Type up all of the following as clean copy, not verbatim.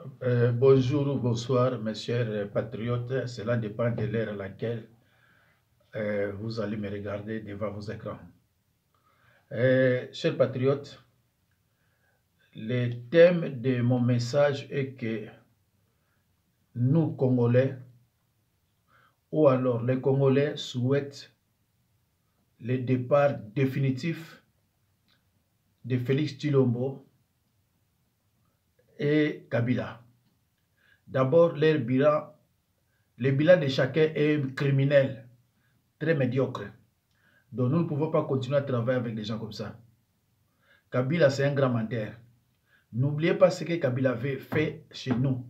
Bonjour ou bonsoir, mes chers patriotes. Cela dépend de l'heure à laquelle vous allez me regarder devant vos écrans. Chers patriotes, le thème de mon message est que nous, Congolais, ou alors les Congolais souhaitent le départ définitif de Félix Tshilombo et Kabila. D'abord, le bilan de chacun est criminel, très médiocre. Donc nous ne pouvons pas continuer à travailler avec des gens comme ça. Kabila, c'est un grand menteur. N'oubliez pas ce que Kabila avait fait chez nous.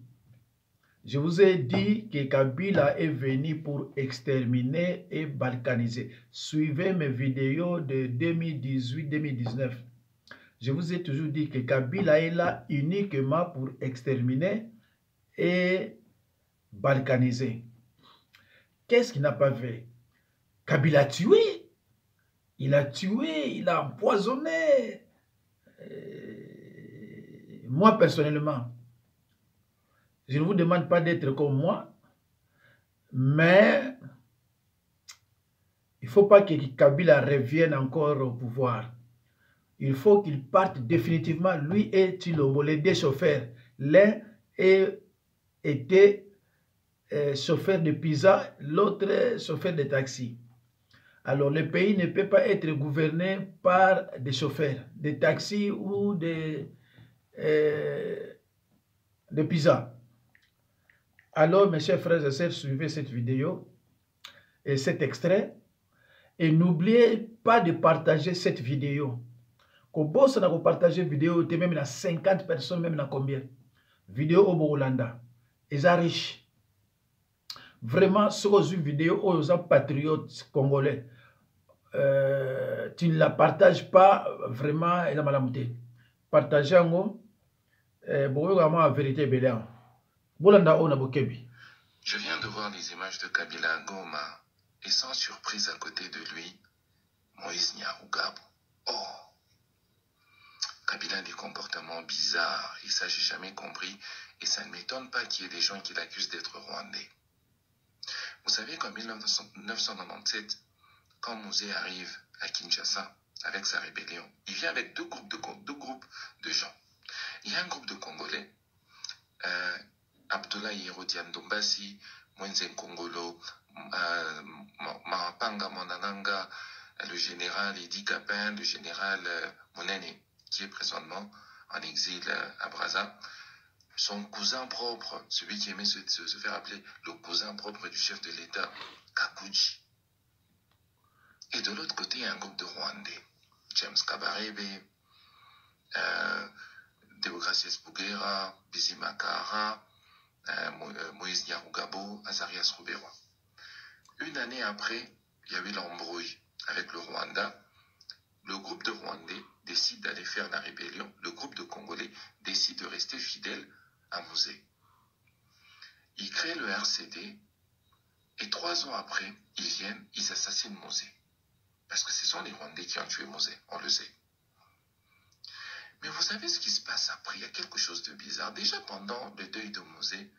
Je vous ai dit que Kabila est venu pour exterminer et balkaniser. Suivez mes vidéos de 2018-2019. Je vous ai toujours dit que Kabila est là uniquement pour exterminer et balkaniser. Qu'est-ce qu'il n'a pas fait? Kabila a tué. Il a tué, il a empoisonné. Moi, personnellement, je ne vous demande pas d'être comme moi, mais il ne faut pas que Kabila revienne encore au pouvoir. Il faut qu'il parte définitivement, lui et Tshilombo, les deux chauffeurs. L'un était chauffeur de pizza, l'autre chauffeur de taxi. Alors, le pays ne peut pas être gouverné par des chauffeurs de taxi ou de pizza. Alors, mes chers frères et sœurs, suivez cette vidéo et cet extrait. Et n'oubliez pas de partager cette vidéo. Quand vous avez partagé la vidéo, vous même 50 personnes, même combien? Vidéo au Bolanda. Ils sont riches. Vraiment, sur une vidéo aux patriotes congolais, tu ne la partages pas, vraiment, il a malamouté. Partagez en haut, vraiment la vérité béléan. Bolanda, on a bokebi. Je viens de voir les images de Kabila Goma et sans surprise à côté de lui, Moïse Nyarugabo. Oh, Kabila a des comportements bizarres et ça j'ai jamais compris et ça ne m'étonne pas qu'il y ait des gens qui l'accusent d'être rwandais. Vous savez qu'en 1997, quand Mouzé arrive à Kinshasa avec sa rébellion, il vient avec deux groupes de gens. Il y a un groupe de Congolais, Abdoulaye Hérodiane Dombasi, Mwenzen Kongolo, Mahapanga Monananga, le général Idi Kapin, le général Monene, qui est présentement en exil à Brazza, son cousin propre, celui qui aimait se faire appeler le cousin propre du chef de l'État, Kakuji. Et de l'autre côté, il y a un groupe de Rwandais, James Kabarebe, Deogracias Bouguera, Bizima Kahara, Moïse Nyarugabo, Azarias Ruberwa. Une année après, il y a eu l'embrouille avec le Rwanda. Le groupe de Rwandais décide d'aller faire la rébellion. Le groupe de Congolais décide de rester fidèle à Mouzé. Ils créent le RCD et 3 ans après, ils viennent, ils assassinent Mouzé. Parce que ce sont les Rwandais qui ont tué Mouzé, on le sait. Mais vous savez ce qui se passe après? Il y a quelque chose de bizarre. Déjà pendant le deuil de Mouzé,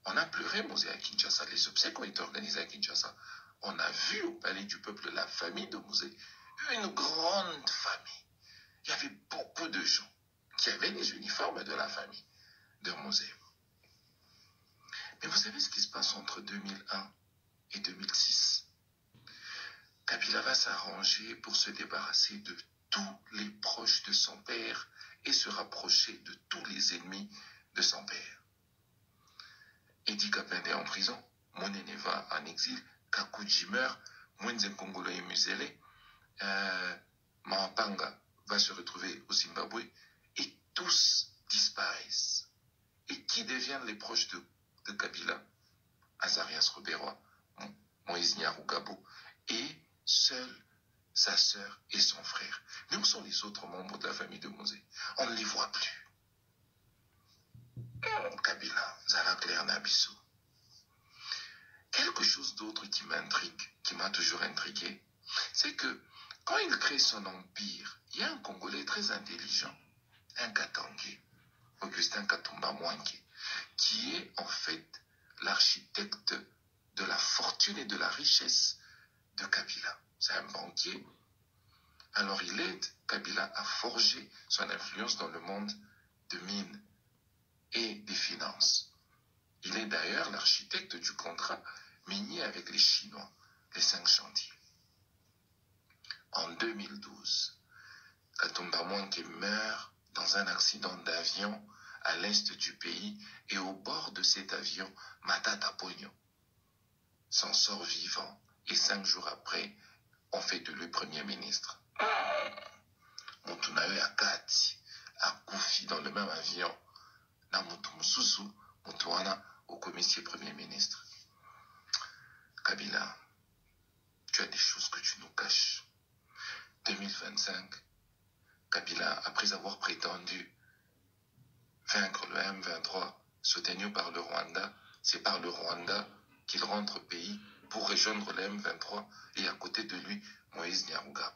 on a pleuré Mouzé à Kinshasa. Les obsèques ont été organisées à Kinshasa. On a vu au palais du peuple la famille de Mouzé. Une grande famille. Il y avait beaucoup de gens qui avaient les uniformes de la famille de Mouzé. Mais vous savez ce qui se passe entre 2001 et 2006? Kabila va s'arranger pour se débarrasser de tous les proches de son père et se rapprocher de tous les ennemis de son père. Idi Kapin est en prison, Monene va en exil, Kakuji meurt, Mwenzen Kongolo est muselé, Mahapanga va se retrouver au Zimbabwe et tous disparaissent. Et qui deviennent les proches de Kabila? Azarias Ruberwa, Moïse Nyarugabo et seul sa sœur et son frère. Mais où sont les autres membres de la famille de Mouzé? On ne les voit plus. Kabila, Zara Claire Nabiso. Quelque chose d'autre qui m'intrigue, qui m'a toujours intrigué, c'est que quand il crée son empire, il y a un Congolais très intelligent, un Katangé, Augustin Katumba Mwangi. fortune et de la richesse de Kabila. C'est un banquier. Alors il aide Kabila à forger son influence dans le monde de mines et des finances. Il est d'ailleurs l'architecte du contrat minier avec les Chinois, les 5 chantiers. En 2012, Katumba Mwanke meurt dans un accident d'avion à l'est du pays et au bord de cet avion, Matata Ponyo s'en sort vivant et 5 jours après, on fait de lui Premier ministre. Moutunawe Akati a Koufi dans le même avion. Na Moutoumoussoussou, Moutouana au commissaire Premier ministre. Kabila, tu as des choses que tu nous caches. 2025, Kabila, après avoir prétendu vaincre le M23 soutenu par le Rwanda, c'est par le Rwanda qu'il rentre au pays pour rejoindre le M23 et à côté de lui, Moïse Nyarugabo.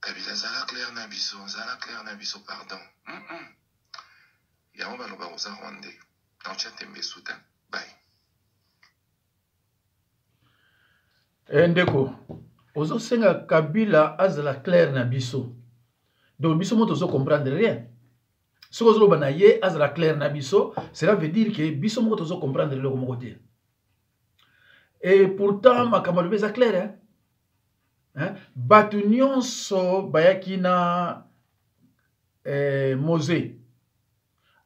Kabila, Zala Claire Nabiso, pardon. Yao Baloba Rosa Rwandais. Nantia Tembe Soudan. Bye. Ndeko, ozo senga Kabila azala Claire Nabiso. Donc, biso moto ozo comprendre rien. Ce que vous avez azala Claire Nabiso, cela veut dire que biso moto ozo comprendre le côté. Et pourtant, ma camarade est clair. Batu nyonso bayaki na Mosé.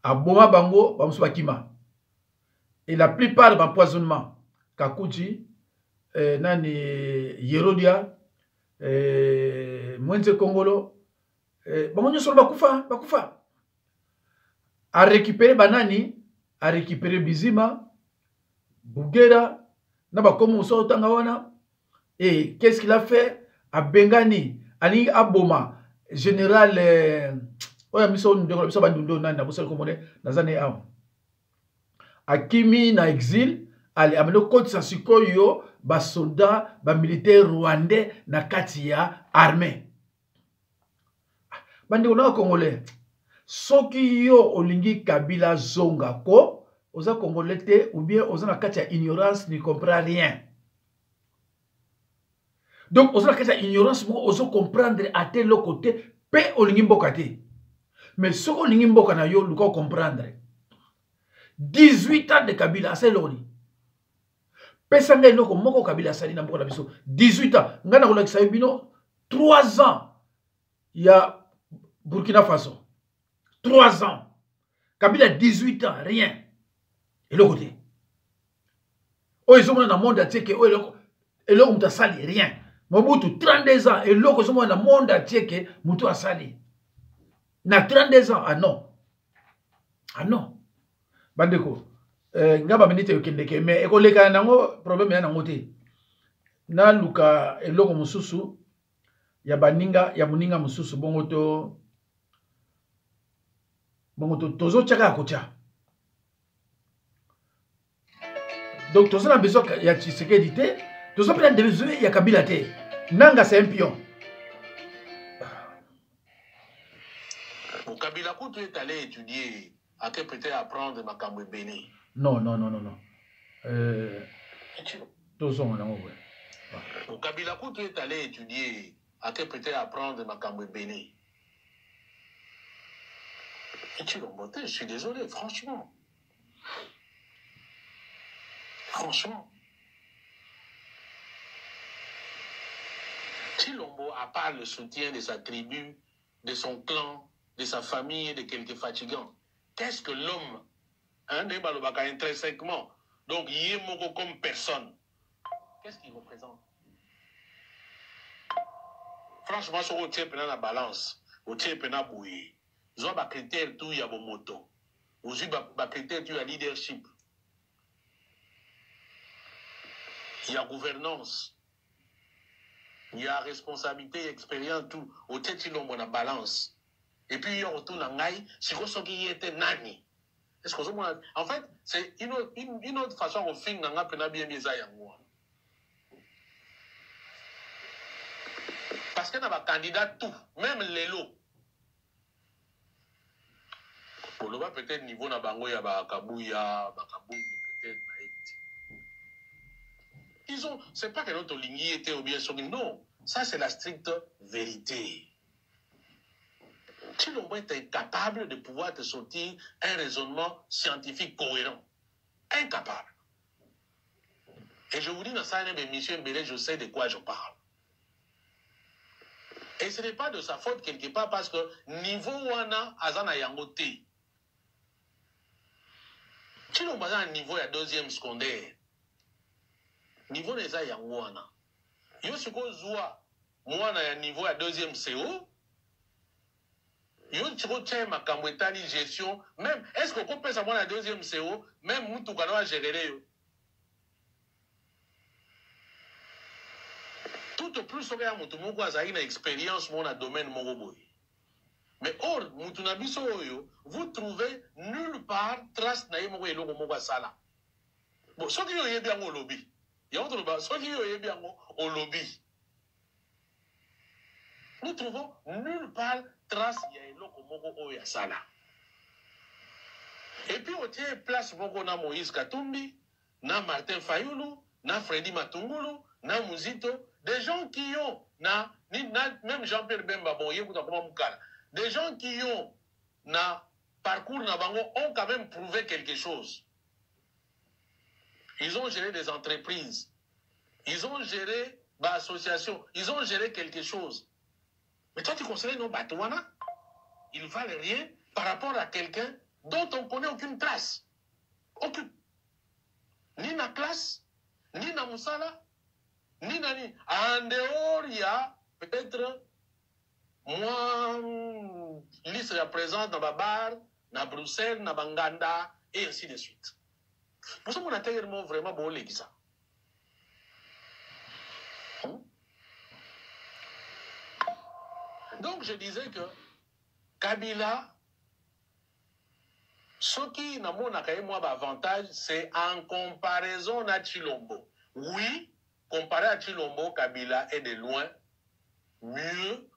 Aboma bango, bamusu bakima. Et la plupart d'empoisonnement, Kakuji, nani Yerodia, Mwenze Kongolo, bango nyonso bakufa. A récupérer banani, a récupérer Bizima, Bougera, Naba komo so tanga wana. Et qu'est-ce qu'il a fait? A Bengani, ani Aboma, général oya miso ndeko bandundo nani na bosel komone nazane am. Akimi na exil, ali amelo koti sa sikoyo ba soldat, ba militaire rwandais na kati ya armée. Bandeko na Congolais. Soki yo olingi Kabila zonga ko, oza Congolais te ou bien oza na kati ya ignorance, ne comprend rien. Donc, oza na kati ya ignorance, oza comprendre à tel côté, pe olingi mboka te. Mais ce qu'on olingi mboka na yo, luka comprendre. 18 ans de Kabila, c'est l'oni. Pesanga eloko moko Kabila sali na mboka na biso. 18 ans. Ngana kola kisayo bino, 3 ans. Il y a Burkina Faso. 3 ans. Kabila 18 ans, rien. Et le côté. Oh, ils ont dans le monde entier que eloko muta sali rien. Mobutu 32 ans et l'autre sont dans le monde entier que mutu a sali. Na 32 ans, ah non. Ah non. Bandeko. Ngaba minute yokendeke mais ekoleka nango problème ya nango te. Na luka eloko mususu ya baninga ya muninga mususu bongo to tozo chaka kocha. Donc tozo na besoin ya Tshisekedi te, tozo pena besoin ya Kabila te. Nanga c'est un pion. Au Kabila quand tu es allé étudier, à quel peut-être apprendre Makambo Béni? Non. Tozo na ngo. Au Kabila quand tu es allé étudier, à quel peut-être apprendre Makambo Béni? Et tu l'emboîtes, je suis désolé, franchement. Franchement. Chilombo, à part le soutien de sa tribu, de son clan, de sa famille et de quelques fatigants, qu'est-ce que l'homme, intrinsèquement, donc Yemoko comme personne, qu'est-ce qu'il représente? Franchement, sur le tien pendant la balance, au tien pendant bouillie, ils ont des critères tout, il y a bon moto. Aussi, des critères tout, il y a leadership. Il y a gouvernance. Il y a responsabilité, expérience, tout. Au tête, il y a balance. Et puis, il y a autour de l'angaï, c'est quoi ce qui était nani? Est-ce que en fait, c'est une autre façon de faire n'anga pena bien mis à yangoua. Parce qu'il y a des candidats tout, même les lots. Pour le bas, peut-être niveau na bango ya bakabouya, peut-être na ekiti. C'est pas que notre ligne était ou bien Soki. Non, ça c'est la stricte vérité. Chilombo est incapable de pouvoir te sortir un raisonnement scientifique cohérent. Incapable. Et je vous dis dans ça, monsieur Mbele, je sais de quoi je parle. Et ce n'est pas de sa faute quelque part parce que niveau wana azana yangote. Chilombo a un niveau ya deuxième secondaire. Niveau neza yango wana. Yo siko zwa mwana ya niveau ya deuxième CO. Yo siko tche makambo etali gestion. Même, est-ce qu'on peut sa mwana ya deuxième CO, même moutou kanawa gérer yo. Tout au plus, on a une expérience dans le domaine de mais or, vous trouvez nulle part trace de sala. Bon, ce qui est bien au lobby. Ce qui est bien au lobby. Nous trouvons nulle part trace de sala. Et puis, on tient place pour Moïse Katumbi, na Martin Fayoulou, na Freddy Matungulu, na Muzito. Des gens qui ont, même Jean-Pierre Bemba, bon, des gens qui ont, parcours ont quand même prouvé quelque chose. Ils ont géré des entreprises. Ils ont géré des associations. Ils ont géré quelque chose. Mais toi, tu considères nos Batouana, ils ne valent rien par rapport à quelqu'un dont on ne connaît aucune trace. Aucune. Ni na classe, ni na Moussala, ni nani. En dehors, il y a peut-être moi, liste représente dans ma bar, dans Bruxelles, dans Banganda, et ainsi de suite. Pour ça, mon intérêt vraiment beau, les ça. Donc, je disais que Kabila, ce qui n'a pas avantage, c'est en comparaison à Chilombo. Oui, comparé à Chilombo, Kabila est de loin mieux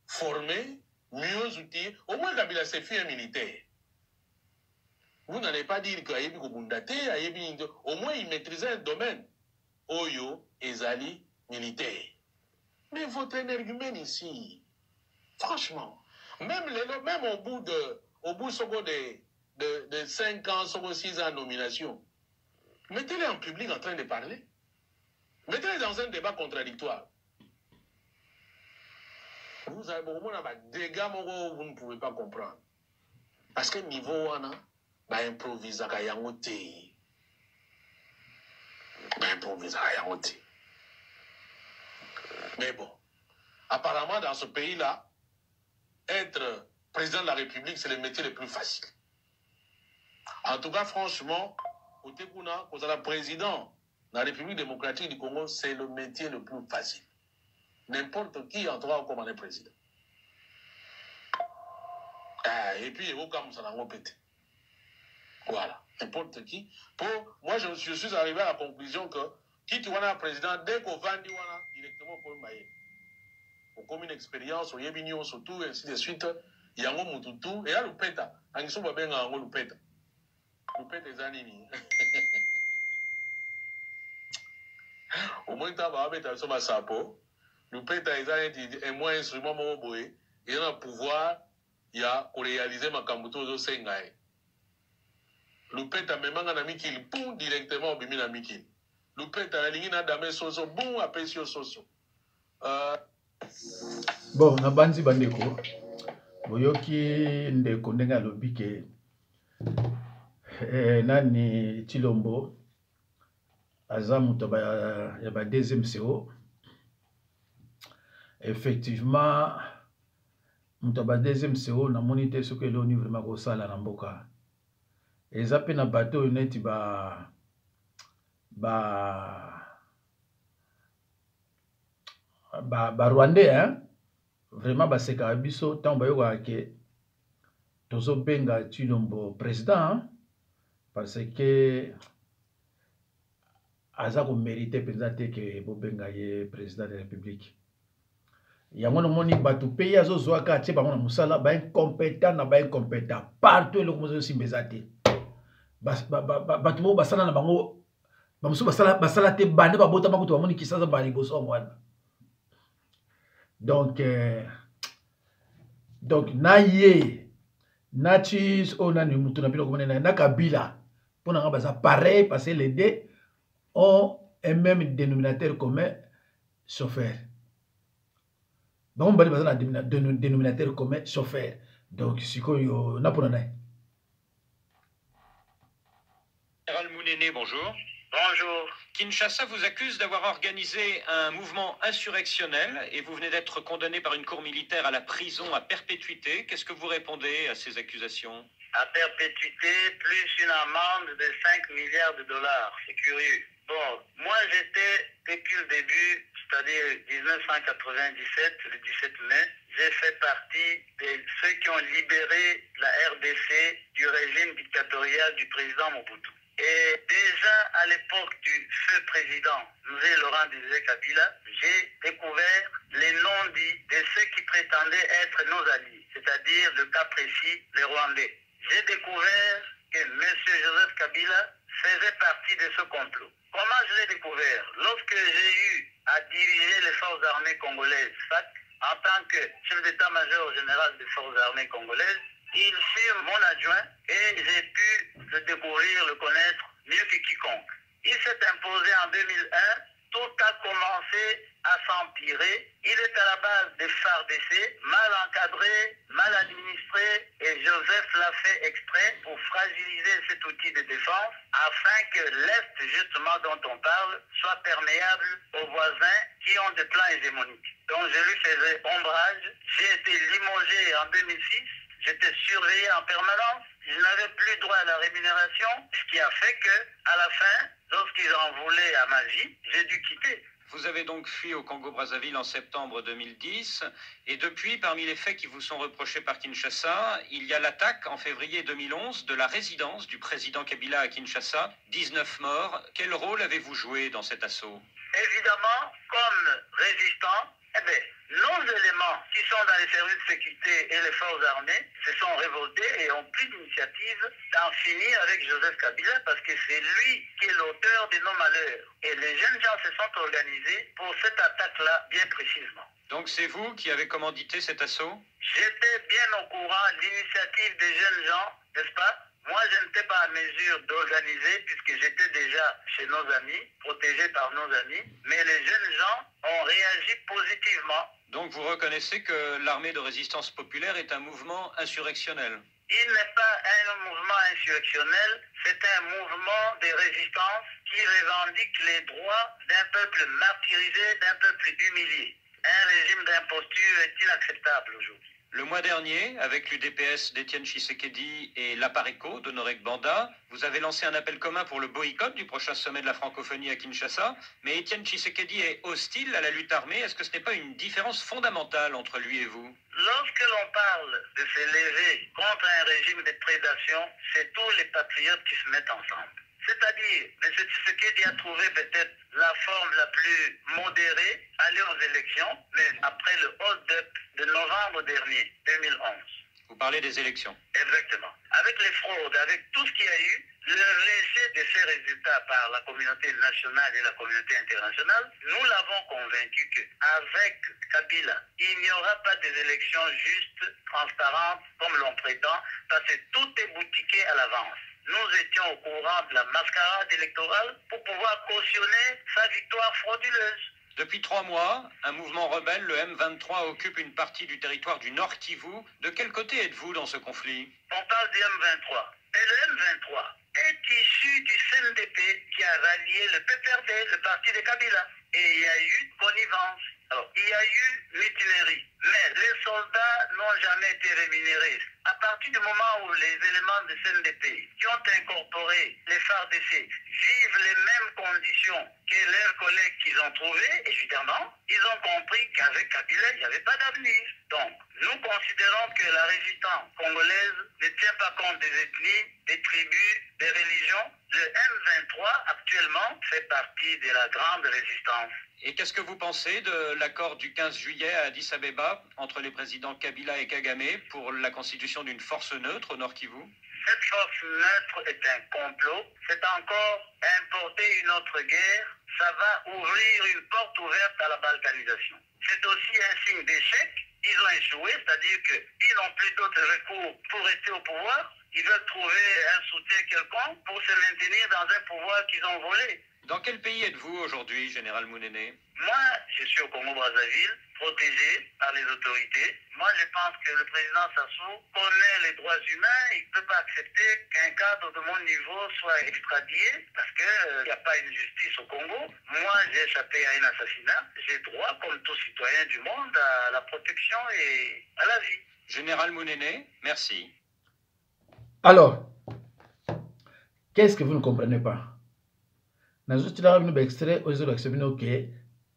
formé, mieux outillé. Au moins, Kabila s'est fait un militaire. Vous n'allez pas dire qu'il au moins il maîtrisait un domaine. Oyo, Ezali, militaire. Mais votre énergumène ici, franchement, même au bout de 5 ans, 6 ans de nomination, mettez-les en public en train de parler. Mettez-les dans un débat contradictoire. Vous avez beaucoup de dégâts, vous ne pouvez pas comprendre. Parce que niveau wana, ba improvisa kayangote. Ba improvisa kayangote. Mais bon, apparemment dans ce pays-là, être président de la République, c'est le métier le plus facile. En tout cas, franchement, côté Kuna, quand on a président de la République démocratique du Congo, c'est le métier le plus facile. N'importe qui entrera comme un président. Et puis, voilà, n'importe qui. Moi, je suis arrivé à la conclusion que qui tu vois un président, dès qu'on va directement pour le maïs. Pour comme une expérience, on y a bien surtout, ainsi de suite, il y a un moutou, et là, le pète. En dessous, on va bien le pète. Le pète est anini. Au moins, tu vas mettre sur ma sapo. Le pète est un moins instrument, mon boy. Il y a un pouvoir, il y a pour réaliser ma kambuto de Sengai. Le pète a même un ami qui boum directement au bimina miki. Le pète a la ligne d'amé soso, boum, apprécié soso. Bon, na banzi bandeko. Boyoki ndeko ndenga lobike. Nani Chilombo aza muto ya ba deuxième CO. Effectivement, muto ba deuxième CO na monité ce que l'oni vraiment ko sala na mboka. Eza pe na bateau neti ba Rwandais, hein? Vraiment baseka biso tant bayoka ke tozo benga Chilombo président, hein? Parce que aza ko mériter peut-être que bo benga ye président de la République. Yango no moni batu pays azo zwaka tie bango na musala ba incompétent na ba incompétent partout le komozo simbezate. Batu mo basana na bango bamosusu basala te bande babotama kutu bamoni Kinshasa ba liboso ya mwana. Donc na ye na chis o nani mutu na bino komona na Kabila pour nga baza pareil parce que les deux ont un même dénominateur commun, chauffeur. Bon bali baza na dénominateur commun, chauffeur. Donc sikoyo na pona na. Général Mounene, bonjour. Bonjour. Kinshasa vous accuse d'avoir organisé un mouvement insurrectionnel et vous venez d'être condamné par une cour militaire à la prison à perpétuité. Qu'est-ce que vous répondez à ces accusations? À perpétuité, plus une amende de 5 milliards de dollars. C'est curieux. Bon, moi j'étais, depuis le début, c'est-à-dire 1997, le 17 mai, j'ai fait partie de ceux qui ont libéré la RDC du régime dictatorial du président Mobutu. Et déjà à l'époque du feu président Laurent Désiré Kabila, j'ai découvert les noms dits de ceux qui prétendaient être nos alliés, c'est-à-dire le cas précis, les Rwandais. J'ai découvert que M. Joseph Kabila faisait partie de ce complot. Comment je l'ai découvert? Lorsque j'ai eu à diriger les forces armées congolaises, FAC, en tant que chef d'état-major général des forces armées congolaises, il fut mon adjoint et j'ai pu le découvrir, le connaître mieux que quiconque. Il s'est imposé en 2001, tout a commencé à s'empirer. Il est à la base des FARDC, mal encadré, mal administré, et Joseph l'a fait exprès pour fragiliser cet outil de défense afin que l'Est, justement, dont on parle, soit perméable aux voisins qui ont des plans hégémoniques. Donc je lui faisais ombrage. J'ai été limogé en 2006. J'étais surveillé en permanence, je n'avais plus droit à la rémunération, ce qui a fait que, à la fin, lorsqu'ils en voulaient à ma vie, j'ai dû quitter. Vous avez donc fui au Congo-Brazzaville en septembre 2010, et depuis, parmi les faits qui vous sont reprochés par Kinshasa, il y a l'attaque en février 2011 de la résidence du président Kabila à Kinshasa, 19 morts. Quel rôle avez-vous joué dans cet assaut? Évidemment, comme résistant, nos éléments qui sont dans les services de sécurité et les forces armées se sont révoltés et ont pris l'initiative d'en finir avec Joseph Kabila parce que c'est lui qui est l'auteur de nos malheurs. Et les jeunes gens se sont organisés pour cette attaque-là bien précisément. Donc c'est vous qui avez commandité cet assaut? J'étais bien au courant de l'initiative des jeunes gens, n'est-ce pas? Moi, je n'étais pas en mesure d'organiser puisque j'étais déjà chez nos amis, protégé par nos amis. Mais les jeunes gens ont réagi positivement. Donc vous reconnaissez que l'armée de résistance populaire est un mouvement insurrectionnel? Il n'est pas un mouvement insurrectionnel, c'est un mouvement de résistance qui revendique les droits d'un peuple martyrisé, d'un peuple humilié. Un régime d'imposture est inacceptable aujourd'hui. Le mois dernier, avec l'UDPS d'Étienne Tshisekedi et l'Apareco d'Honoré Gbanda, vous avez lancé un appel commun pour le boycott du prochain sommet de la francophonie à Kinshasa. Mais Étienne Tshisekedi est hostile à la lutte armée. Est-ce que ce n'est pas une différence fondamentale entre lui et vous? Lorsque l'on parle de se lever contre un régime de prédation, c'est tous les patriotes qui se mettent ensemble. C'est-à-dire, M. Tshisekedi a trouvé peut-être la forme la plus modérée, aller aux élections, mais après le hold-up de novembre dernier, 2011. Vous parlez des élections. Exactement. Avec les fraudes, avec tout ce qu'il y a eu, le rejet de ces résultats par la communauté nationale et la communauté internationale, nous l'avons convaincu qu'avec Kabila, il n'y aura pas des élections justes, transparentes, comme l'on prétend, parce que tout est boutiqué à l'avance. Nous étions au courant de la mascarade électorale pour pouvoir cautionner sa victoire frauduleuse. Depuis 3 mois, un mouvement rebelle, le M23, occupe une partie du territoire du Nord Kivu. De quel côté êtes-vous dans ce conflit? On parle du M23. Et le M23 est issu du CNDP qui a rallié le PPRD, le parti de Kabila. Et il y a eu connivence. Alors, il y a eu mutinerie. Mais les soldats n'ont jamais été rémunérés. À partir du moment où les éléments de CNDP qui ont incorporé les FARDC vivent les mêmes conditions que leurs collègues qu'ils ont trouvés, évidemment, ils ont compris qu'avec Kabila, il n'y avait pas d'avenir. Donc, nous considérons que la résistance congolaise ne tient pas compte des ethnies, des tribus, des religions. Le M23, actuellement, fait partie de la grande résistance. Et qu'est-ce que vous pensez de l'accord du 15 juillet à Addis Abeba entre les présidents Kabila et Kagame pour la constitution d'une force neutre au Nord Kivu? cette force neutre est un complot. C'est encore importer une autre guerre. Ça va ouvrir une porte ouverte à la balkanisation. C'est aussi un signe d'échec. Ils ont échoué, c'est-à-dire qu'ils n'ont plus d'autres recours pour rester au pouvoir. Ils veulent trouver un soutien quelconque pour se maintenir dans un pouvoir qu'ils ont volé. Dans quel pays êtes-vous aujourd'hui, Général Mounene? Moi, je suis au Congo-Brazzaville, protégé par les autorités. Moi, je pense que le président Sassou connaît les droits humains. Il ne peut pas accepter qu'un cadre de mon niveau soit extradé parce qu'il n'y a pas une justice au Congo. Moi, j'ai échappé à un assassinat. J'ai droit, comme tout citoyen du monde, à la protection et à la vie. Général Mounene, merci. Alors, qu'est-ce que vous ne comprenez pas? Nous extrait aux autres que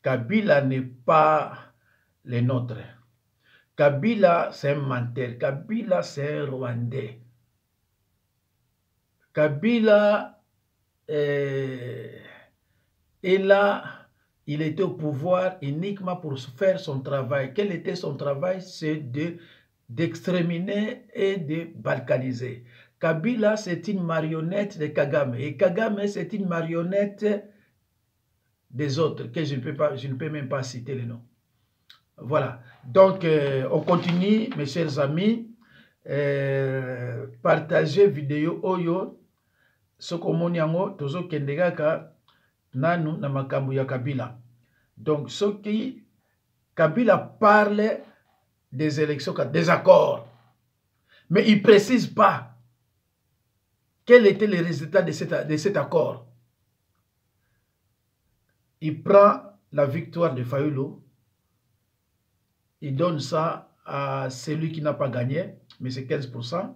Kabila n'est pas le nôtre. Kabila, c'est un menteur. Kabila, c'est un Rwandais. Kabila est là, il était au pouvoir uniquement pour faire son travail. Quel était son travail? C'est d'exterminer et de balkaniser. Kabila, c'est une marionnette de Kagame. Et Kagame, c'est une marionnette des autres, que je ne peux même pas citer les noms. Voilà. Donc, on continue, mes chers amis. Partagez vidéo Oyo. Sokomoniango, Tozo Kendegaka, Nanu, Namakambu ya Kabila. Donc, ce qui Kabila parle des élections, des accords. Mais il ne précise pas quel était le résultat de cet accord. Il prend la victoire de Fayulu, il donne ça à celui qui n'a pas gagné, mais c'est 15%,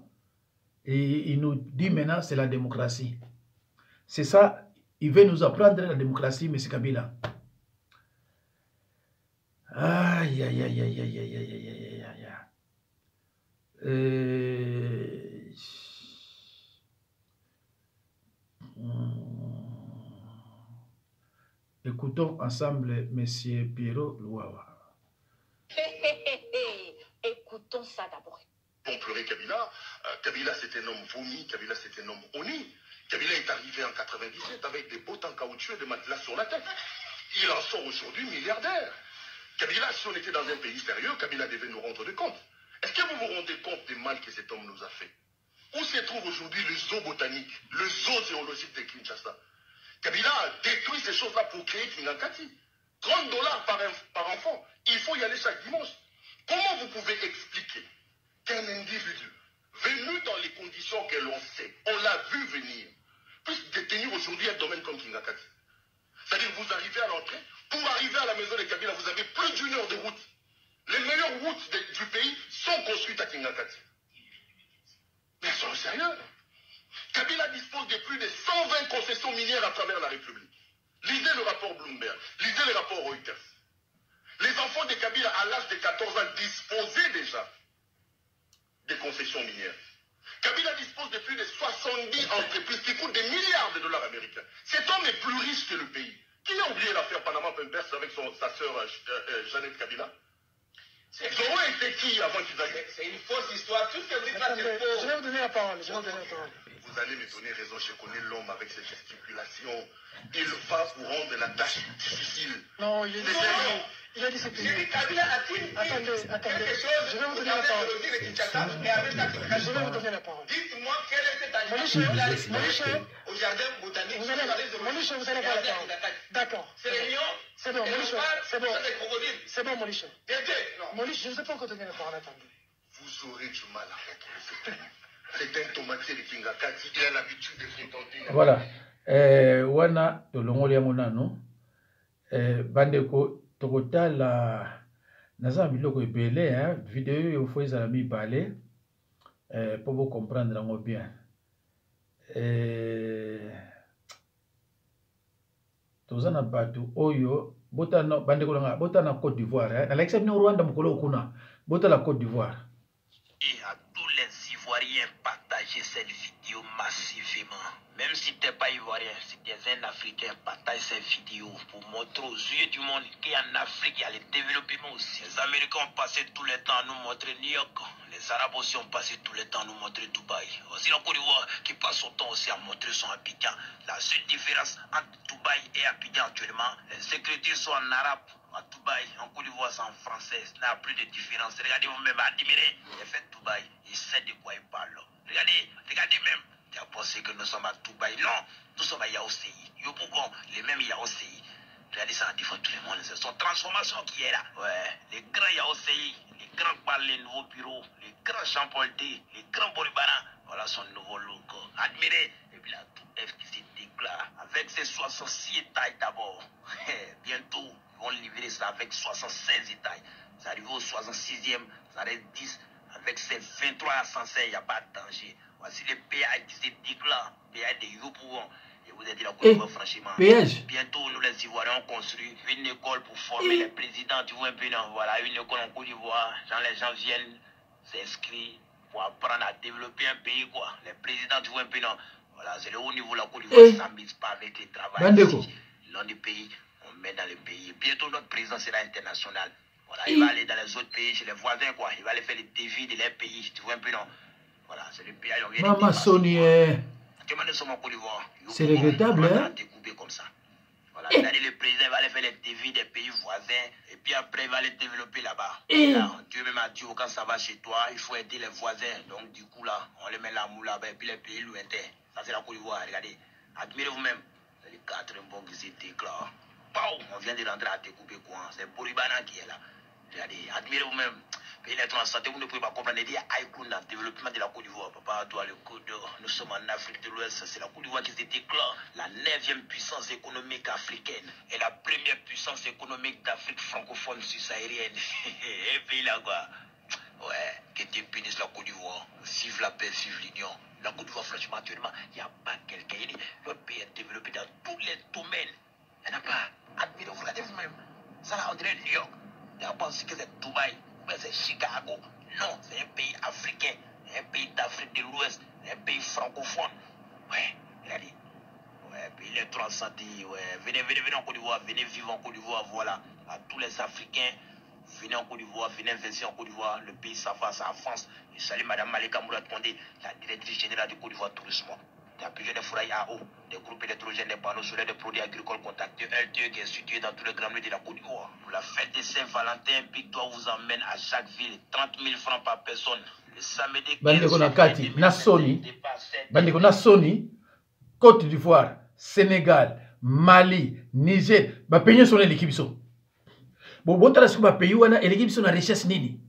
et il nous dit maintenant c'est la démocratie. C'est ça, il veut nous apprendre la démocratie, M. Kabila. Aïe, aïe, aïe, aïe, aïe, aïe, aïe, aïe, aïe, aïe. Écoutons ensemble M. Pierrot Louawa. Écoutons ça d'abord. On pleurait Kabila. Kabila, c'est un homme vomi. Kabila, c'est un homme honni. Kabila est arrivé en 97 avec des bottes en caoutchouc et des matelas sur la tête. Il en sort aujourd'hui milliardaire. Kabila, si on était dans un pays sérieux, Kabila devait nous rendre des comptes. Est-ce que vous vous rendez compte des mal que cet homme nous a fait? Où se trouve aujourd'hui le zoo botanique, le zoo zoologique de Kinshasa? Kabila a détruit ces choses-là pour créer Kingakati. 30 $ par enfant. Il faut y aller chaque dimanche. Comment vous pouvez expliquer qu'un individu venu dans les conditions que l'on sait, on l'a vu venir, puisse détenir aujourd'hui un domaine comme Kingakati? C'est-à-dire vous arrivez à l'entrée, pour arriver à la maison de Kabila, vous avez plus d'une heure de route. Les meilleures routes du pays sont construites à Kingakati. Mais soyons sérieux. Kabila dispose de plus de 120 concessions minières à travers la République. Lisez le rapport Bloomberg, lisez le rapport Reuters. Les enfants de Kabila à l'âge de 14 ans disposaient déjà des concessions minières. Kabila dispose de plus de 70 entreprises qui coûtent des milliards de dollars américains. Cet homme est plus riche que le pays. Qui a oublié l'affaire Panama Papers avec sa sœur Jeannette Kabila? Zoro était qui avant qu'ils aillent? C'est une fausse histoire. Tout ce que vous dites là, c'est faux. Je vais vous donner la parole. Vous allez me donner raison. Je connais l'homme avec ses gesticulations. Il va vous rendre la tâche difficile. Non, il a dit c'est plus. Attendez. Je vais vous donner la parole. Je vais vous donner la parole. Dites-moi quel est cet animal au jardin botanique. Vous allez voir la parole. D'accord. C'est les lions. C'est bon, Moniche. C'est bon. C'est des crocodiles. C'est bon, Moniche. Non. Moniche, je ne sais pas encore donner la parole. Attendez. Vous aurez du mal à retrouver cet homme. C'est un tomatier de Kingakati. Il a l'habitude de fréquenter. Voilà. Wana tolongoli yango nano. Bandeko tokotala naza biloko ebele hein. Vidéo yo faut ezala mibale. Pour vous comprendre yango bien. Tozana batu oyo botana bandeko langa botana Côte d'Ivoire hein. Na l'exemple no Rwanda mukolo kuna botala Côte d'Ivoire. Et à tous les Ivoiriens, partagez cette vidéo massivement. Même si tu n'es pas Ivoirien, si tu es un Africain, partage cette vidéo pour montrer aux yeux du monde qu'en Afrique, il y a le développement aussi. Les Américains ont passé tout le temps à nous montrer New York. Les Les Arabes aussi ont passé tout le temps à nous montrer Dubaï. Aussi la Côte d'Ivoire qui passe son temps aussi à montrer son Abidjan. La seule différence entre Dubaï et Abidjan actuellement, les écritures sont en arabe. À Dubaï, en Côte d'Ivoire, c'est en français. Il n'y a plus de différence. Regardez vous-même, admirez. Il fait Dubaï. Il sait de quoi il parle. Regardez même. Tu as pensé que nous sommes à Dubaï. Non, nous sommes à Yaoundé. Yopougon, les mêmes Yaoundé. Regardez ça devant tout le monde. C'est son transformation qui est là. Ouais, les grands Yaoundé, les grands parlent, les nouveaux bureaux, les grands Jean-Paul D, les grands Boribana. Voilà son nouveau look. Admirez. Et puis là, tout F qui se déclare avec ses 66 étages d'abord. Bientôt. Ils vont livrer ça avec 76 étages. Ça arrive au 66e, ça reste 10. Avec ces 23 à 116, il n'y a pas de danger. Voici les péages qui se déclarent. Péages de Yopougon. Et vous êtes dit la Côte d'Ivoire, franchement. Péage. Bientôt, nous les Ivoiriens ont construit une école pour former les présidents. Tu vois un peu, non? Voilà, une école en Côte d'Ivoire. Les gens viennent s'inscrire pour apprendre à développer un pays, quoi. Les présidents, tu vois un peu, non? Voilà, c'est le haut niveau de la Côte d'Ivoire. Ça ne mise pas avec les travailleurs. L'un des pays. Met dans le pays. Bientôt, notre président sera international. Voilà, il va aller dans les autres pays, chez les voisins, quoi. Il va aller faire les dévis de leurs pays. Tu vois un peu, non? Voilà, c'est le pays. Maman Sony, c'est regrettable, hein? Comme ça. Voilà, c'est-à-dire le président va aller faire les dévis des pays voisins. Et puis après, il va aller développer là-bas. Dieu même a dit, quand ça va chez toi, il faut aider les voisins. Donc, du coup, là, on les met la moule là-bas. Et puis les pays lointains. Ça, c'est la Côte d'Ivoire. Regardez. Admirez vous-même. C'est les 4 bons qui se déclarent. On vient de rentrer à découper quoi. C'est Boribana qui est là. Regardez, admirez vous-même. Pays électoral en santé, vous ne pouvez pas comprendre. Il y a Aïkoun dans le développement de la Côte d'Ivoire. Papa, toi, le Côte d'Ivoire, nous sommes en Afrique de l'Ouest. C'est la Côte d'Ivoire qui se déclare la 9e puissance économique africaine et la première puissance économique d'Afrique francophone subsaharienne. Et puis là, quoi. Ouais, que Dieu bénisse la Côte d'Ivoire. Vive la paix, vive l'union. La Côte d'Ivoire, franchement, actuellement, il n'y a pas quelqu'un. Le pays est développé dans tous les domaines. Il n'y en a pas. Admirez, vous regardez vous-même. Ça là, on dirait New York. Il n'y a pas que c'est Dubaï, mais c'est Chicago. Non, c'est un pays africain, un pays d'Afrique de l'Ouest, un pays francophone. Ouais, regardez. Ouais, pays les 300, ouais. Venez en Côte d'Ivoire, venez vivre en Côte d'Ivoire, voilà. À tous les Africains, venez en Côte d'Ivoire, venez investir en Côte d'Ivoire. Le pays s'avance en France. Je salue Mme Malika Mourad Kondé, la directrice générale du Côte d'Ivoire Tourisme. Il y a plusieurs fourrailles à eau, des groupes électrogènes, des panneaux solaires, des produits agricoles contactés, LTE qui est situé dans tous les grands lieux de la Côte d'Ivoire. Pour la fête de Saint-Valentin, Big Doigt vous emmène à chaque ville 30 000 francs par personne. Le samedi 15 Sony, Côte d'Ivoire, Sénégal, Mali, Niger, ba pays sont l'équipe so. Bon bon tala ba pays wana l'équipe so na richesse nini.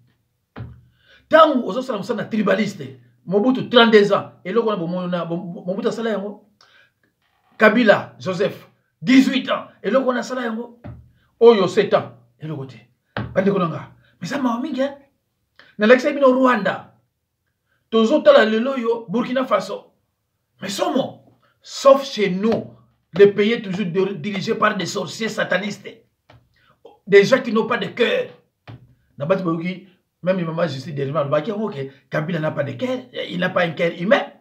Tangu ozosala musana tribaliste. Mobutu 32 ans et là on a Mobutu sala yango. Kabila Joseph 18 ans et là on a sala yango. Oyo 7 ans et le côté. Bande konanga. Mais ça m'a mingi hein. Na l'exai bino Rwanda. Tozo tala lelo yo Burkina Faso. Mais somo sauf chez nous les pays toujours dirigés par des sorciers satanistes. Des gens qui n'ont pas de cœur. Nabati Boki même maman justice dernièrement, Kabila n'a pas de cœur, il n'a pas un cœur humain.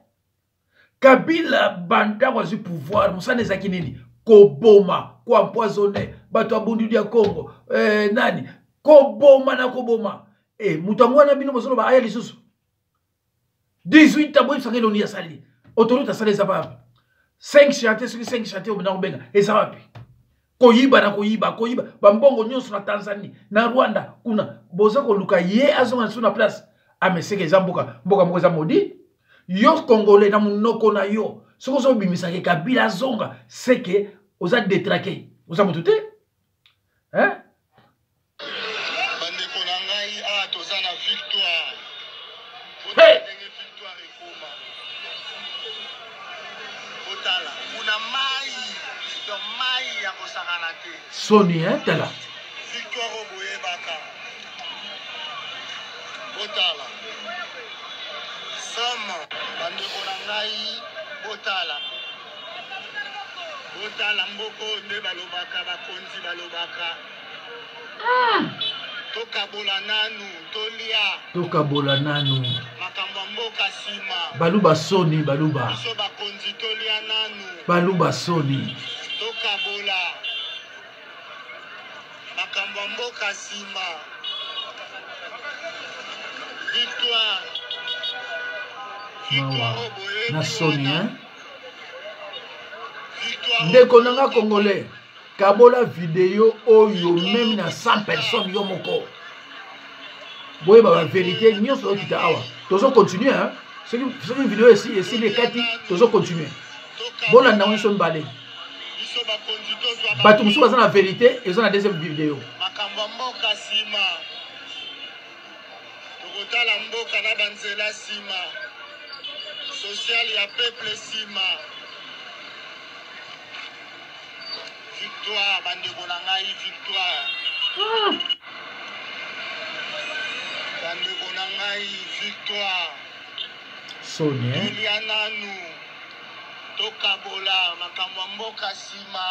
Kabila banda wa du pouvoir, Moussa Nezakinini, Koboma, ko empoisonné, bato abundu dia Congo, nani, Koboma na Koboma. Mutamwa na bino mosolo ba aya lisusu. 18 ans, ça ngelo ni asali. Autoroute asali zaba. 5 chantiers sur 5 chantiers au Benga, et ça va. Koyiba na koyiba bambongo nyonso na Tanzanie na Rwanda kuna boza ko luka ye azonga sur na place ameseke zamboka mboka moko za modi yo congolais na munoko na yo soko so bimisa ke Kabila zonga seke oza détraqué oza mutute hein bande konangai a toza na victoire hey victoire ekoma otala kuna mai Sony, hein, t'es là. Victoire au Boye Baka. Botala. Somme. Bande Konangai. Botala. Botala Mboko de Balobaka. Bakonzi Balobaka. Tokabola nanu. Tolia. Tokabola nanu. Makambo Mboka Sima. Baluba Sony, Baluba. Biso Bakonzi Tolia nanu. Baluba Sony. Tokabola makambo mboka sima Victoire. Na Sony, hein? Ndeko nanga congolais. Kabola vidéo oyo même na 100 personnes yo moko. Boye ba vérité nyonso kita awa. Tozo continuer hein. C'est une vidéo ici les kati tozo continuer. Bona na wiso mbale. Batu musu baza na vérité et na deuxième vidéo. Makambo mboka sima. Tokotala mboka na banzela sima. Social ya peuple sima. Victoire, bandeko na ngai victoire. Bandeko na ngai victoire. Sony, hein? Eliananu. Tokabola, makambo mboka sima.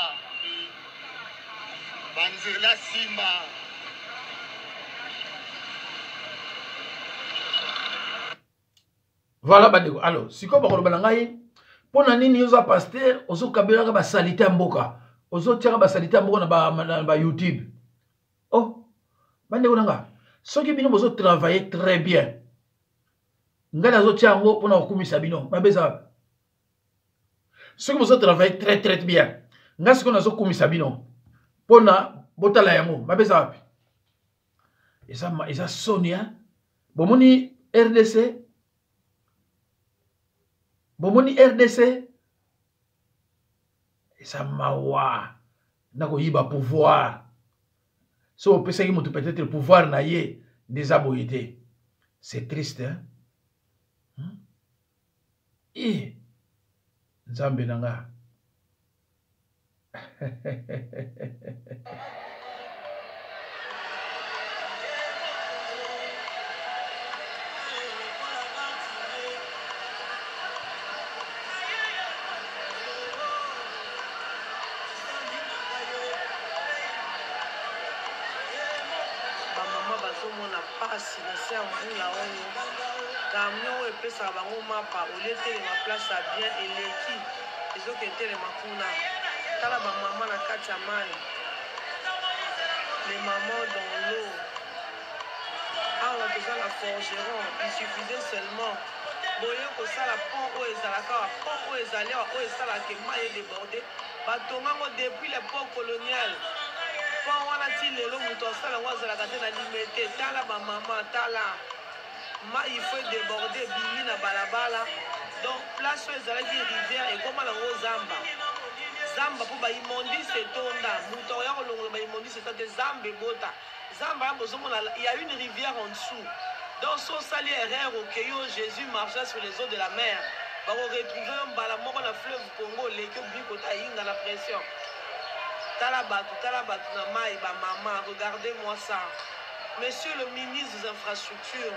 Banzela sima. Voilà, bandeko. Alors, si comme on a dit, pour nini yoza pasteur, ozo kabela ba salite mboka. Ozo tira ba salite mboka na ba YouTube. Oh, bandeko nanga. Soki bino bozo travailler très bien. Ngana zo tia ngo pona okumisa bino. Mabeza. Soki bozo travailler très bien. Ngasi ko nazo kumisa bino. Pona botala yango. Mabeza wapi? Eza Sonia. Bomoni RDC. Bomoni RDC. Eza mawa. Nako yiba pouvoir. Si on peut dire que peut-être le pouvoir n'a yé des aboyés. C'est triste, hein? Et Nzambe nanga. bazomona pasi na se ya mbula oyo camion oyo epesaka bango mapa olie telema place ya bien eleki ezoke telema kuna tala bamama na kati ya mai les mamans dans l'eau awa toza na forgeron il suffisait seulement boye kosala pont oyo ezalaka wa pont oyo ezali awa oyo esalaka mai edéborde batongango depuis l'époque coloniale pont wana ti lelo moto asala yango azalaka te na limete tala bamama tala mai ifo edéborde bimi na balabala donc place oyo ezalaki rivière ekoma nango zamba zamba mpo baimondise etonda moto akoya kolongola baimondise etonda te zamba ebota zamba ya bozomona il y a une rivière en dessous donc so osali erreur okei oyo Jésus marchait sur les eaux de la mer bakoretrouve yo mbala moko na fleuve Congo oleki obi kota yinga na pression tala bato na mai bamama regardez moi ça monsieur le ministre des infrastructures